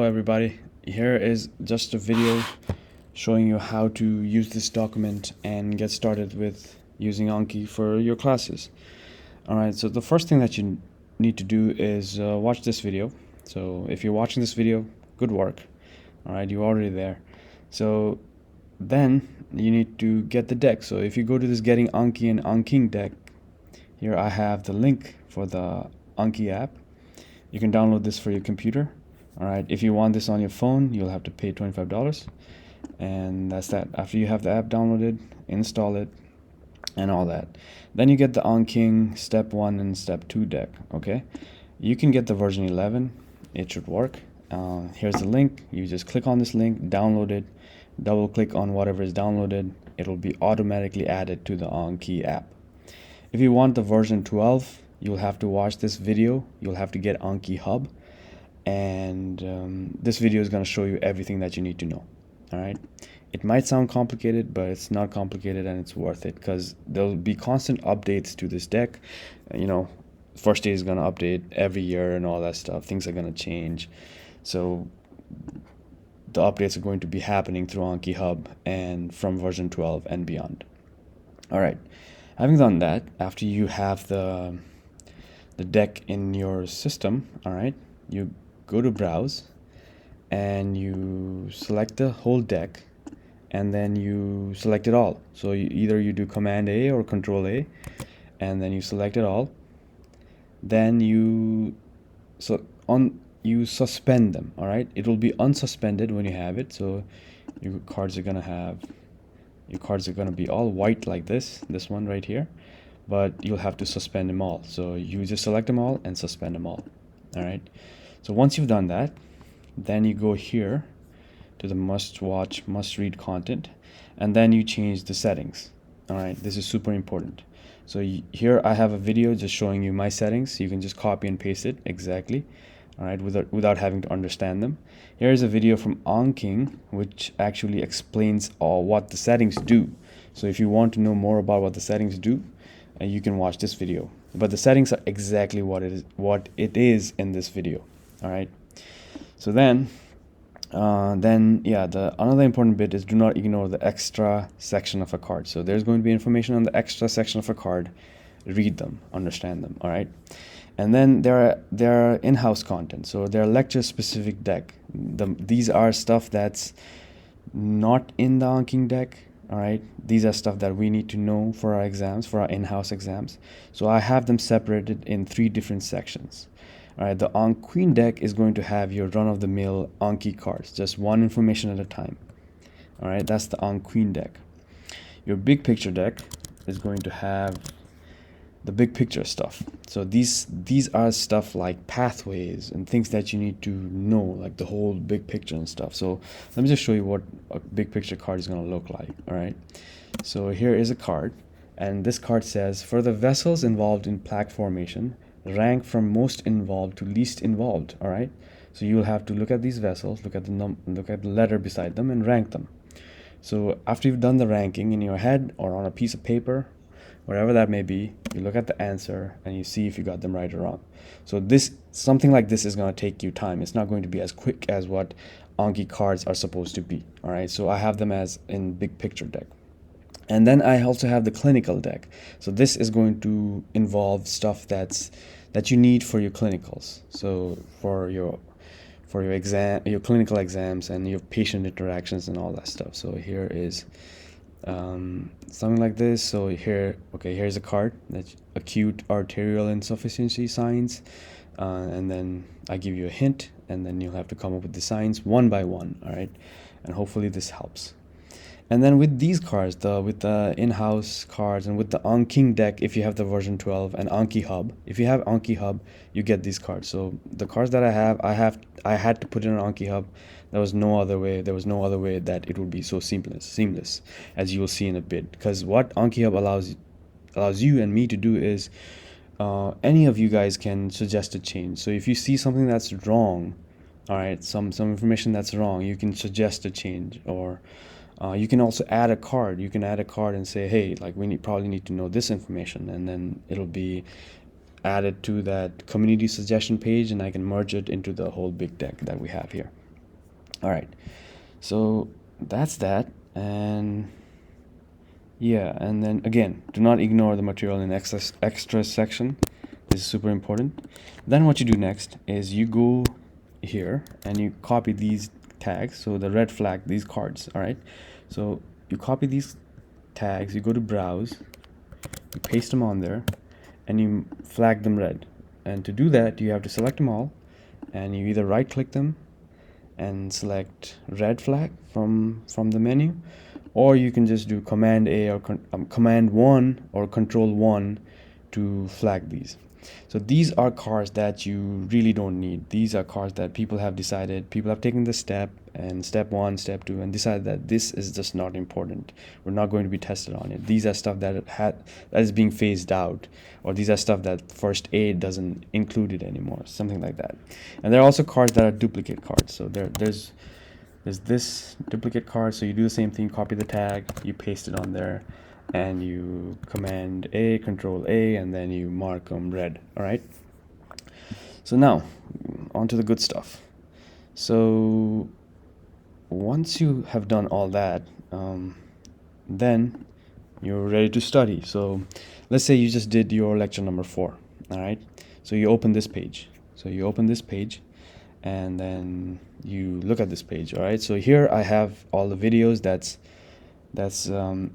everybody. Here is just a video showing you how to use this document and get started with using Anki for your classes. Alright, so the first thing that you need to do is watch this video. So if you're watching this video, good work. Alright, you're already there. So then you need to get the deck. So if you go to this Getting Anki and Anking deck, here I have the link for the Anki app. You can download this for your computer. Alright, if you want this on your phone, you'll have to pay $25. And that's that. After you have the app downloaded, install it, and all that. Then you get the Anking Step 1 and Step 2 deck, okay? You can get the version 11. It should work. Here's the link. You just click on this link, download it, double click on whatever is downloaded. It'll be automatically added to the Anki app. If you want the version 12, you'll have to watch this video. You'll have to get Anki Hub. And this video is going to show you everything that you need to know. All right, it might sound complicated, but it's not complicated, and it's worth it because there'll be constant updates to this deck. First day is going to update every year and all that stuff. Things are going to change, so the updates are going to be happening through Anki Hub and from version 12 and beyond. All right, having done that, after you have the deck in your system, all right, you go to browse and you select the whole deck, and then you select it all. So either you do Command A or Control A, and then you select it all. Then you suspend them. All right, it will be unsuspended when you have it. So your cards are gonna be all white like this one right here, but you'll have to suspend them all. So you just select them all and suspend them all. All right, so once you've done that, then you go here to the must watch, must read content, and then you change the settings. All right, this is super important. So here I have a video just showing you my settings. You can just copy and paste it exactly, all right, without having to understand them. Here's a video from Anking which actually explains what the settings do. So if you want to know more about what the settings do, you can watch this video. But the settings are exactly what it is in this video. All right. So then another important bit is do not ignore the extra section of a card. So there's going to be information on the extra section of a card. Read them, understand them. All right. And then there are in-house content. So there are lecture-specific deck. These are stuff that's not in the Anking deck. All right, these are stuff that we need to know for our exams, for our in-house exams. So I have them separated in 3 different sections. All right, the Anki deck is going to have your run-of-the-mill Anki cards, just one information at a time. All right, that's the Anki deck. Your big picture deck is going to have the big picture stuff. So these are stuff like pathways and things that you need to know, like the whole big picture and stuff. So let me just show you what a big picture card is going to look like. All right, so here is a card, and this card says, for the vessels involved in plaque formation, rank from most involved to least involved. All right, so you'll have to look at these vessels, look at the letter beside them, and rank them. So after you've done the ranking in your head or on a piece of paper, wherever that may be, you look at the answer and you see if you got them right or wrong. So something like this is going to take you time. It's not going to be as quick as what Anki cards are supposed to be. All right, so I have them as in big picture deck. And then I also have the clinical deck. So this is going to involve stuff that you need for your clinicals. So for your exam, your clinical exams, and your patient interactions and all that stuff. So here is something like this. So here's a card that's acute arterial insufficiency signs, and then I give you a hint, and then you'll have to come up with the signs one by one. All right, and hopefully this helps. And then with these cards, with the in-house cards and with the Anking deck, if you have the version 12 and Anki Hub, if you have Anki Hub, you get these cards. So the cards that I had to put in an Anki Hub. There was no other way that it would be so seamless, as you will see in a bit. Because what Anki Hub allows you and me to do is, any of you guys can suggest a change. So if you see something that's wrong, all right, some information that's wrong, you can suggest a change, or you can also add a card. You can add a card and say, hey, like probably need to know this information, and then it'll be added to that community suggestion page, and I can merge it into the whole big deck that we have here. All right, so that's that. And yeah, and then again, do not ignore the material in extra section. This is super important. Then what you do next is you go here and you copy these tags. So the red flag, these cards, all right? So you copy these tags, you go to browse, you paste them on there, and you flag them red. And to do that, you have to select them all, and you either right click them and select red flag from the menu, or you can just do command A or command 1 or control 1 to flag these. So these are cars that you really don't need. These are cars that people have taken the step, and step 1, step 2, and decided that this is just not important. We're not going to be tested on it. These are stuff that is being phased out, or these are stuff that first aid doesn't include it anymore, something like that. And there are also cards that are duplicate cards. So there's this duplicate card. So you do the same thing, copy the tag, you paste it on there, and you command A, control A, and then you mark them red. All right, so now on to the good stuff. So once you have done all that, then you're ready to study. So let's say you just did your lecture number 4. All right, so you open this page. And then you look at this page. All right, so here I have all the videos that's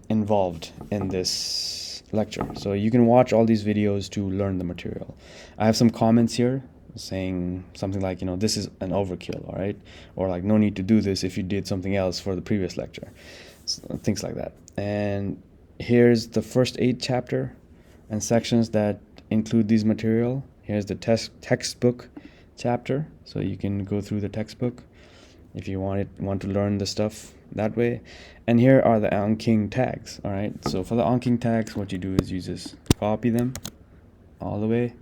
involved in this lecture. So you can watch all these videos to learn the material. I have some comments here saying something like, this is an overkill, all right? Or like, no need to do this if you did something else for the previous lecture. So, things like that. And here's the first 8 chapter and sections that include these material. Here's the textbook chapter. So you can go through the textbook if you want to learn the stuff that way. And here are the Anki tags. All right, so for the Anki tags, what you do is you just copy them all the way,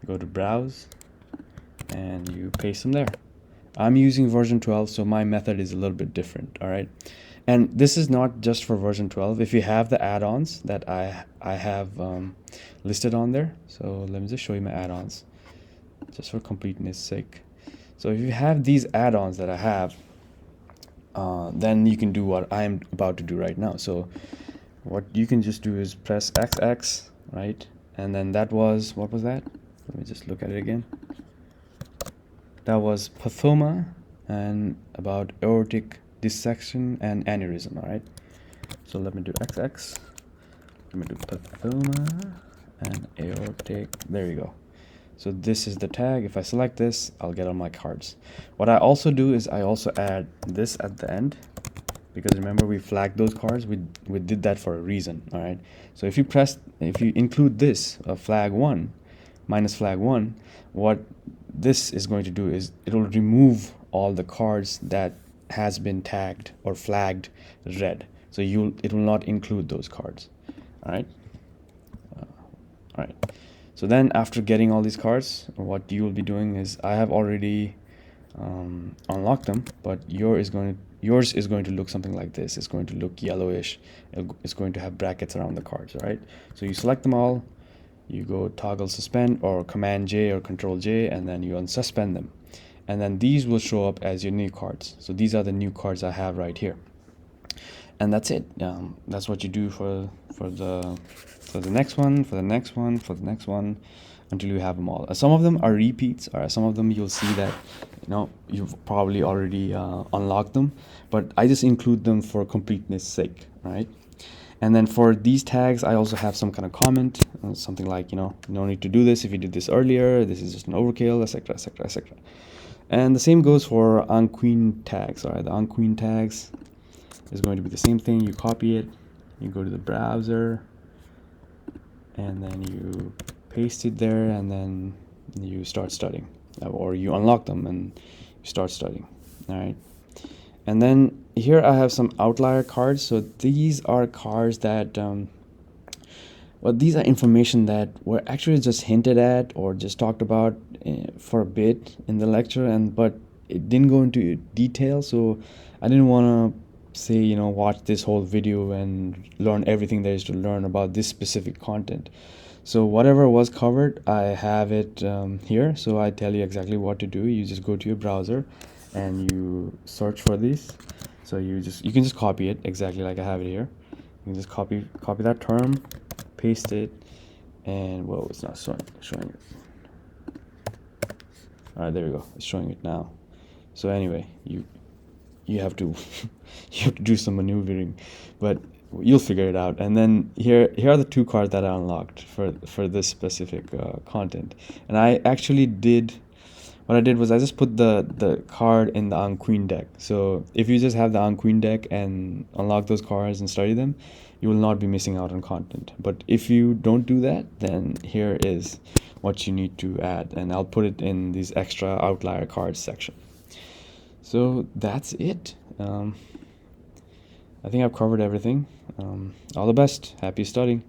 go to browse, and you paste them there. I'm using version 12, so my method is a little bit different. All right, and this is not just for version 12. If you have the add-ons that I have listed on there, so let me just show you my add-ons just for completeness sake. So if you have these add-ons that I have, then you can do what I'm about to do right now. So what you can just do is press XX, right? And then what was that? Let me just look at it again. That was pathoma and about aortic dissection and aneurysm, all right? So let me do XX, let me do pathoma and aortic, there you go. So this is the tag. If I select this, I'll get all my cards. What I also do is I also add this at the end, because remember we flagged those cards. We did that for a reason, all right? So if you include this, flag 1, minus flag 1, what this is going to do is it will remove all the cards that has been tagged or flagged red. So it will not include those cards, all right? All right. So then after getting all these cards, what you will be doing is I have already unlocked them, but yours is going to look something like this. It's going to look yellowish. It's going to have brackets around the cards, all right? So you select them all, you go toggle suspend or command J or control J, and then you unsuspend them. And then these will show up as your new cards. So these are the new cards I have right here. And that's it. That's what you do for the next one, for the next one, for the next one, until you have them all. Some of them are repeats, or some of them you'll see that you've probably already unlocked them, but I just include them for completeness sake, right? And then for these tags, I also have some kind of comment, something like, no need to do this if you did this earlier, this is just an overkill, etc., etc., etc. And the same goes for Anki tags. All right, the Anki tags is going to be the same thing. You copy it, you go to the browser, and then you paste it there, and then you start studying, or you unlock them and you start studying. All right, and then here I have some outlier cards. So these are cards that these are information that were actually just hinted at or just talked about for a bit in the lecture, but it didn't go into detail. So I didn't want to say, watch this whole video and learn everything there is to learn about this specific content. So whatever was covered, I have it here. So I tell you exactly what to do. You just go to your browser and you search for these. So you can just copy it exactly like I have it here. You can just copy that term, paste it, and whoa, it's not showing it. All right, there we go. It's showing it now. So anyway, you have to you have to do some maneuvering, but you'll figure it out. And then here are the two cards that I unlocked for this specific content. And I actually did what I did was I just put the card in the on queen deck. So if you just have the on queen deck and unlock those cards and study them, you will not be missing out on content. But if you don't do that, then here is what you need to add, and I'll put it in these extra outlier cards section. So that's it. I think I've covered everything. All the best. Happy studying.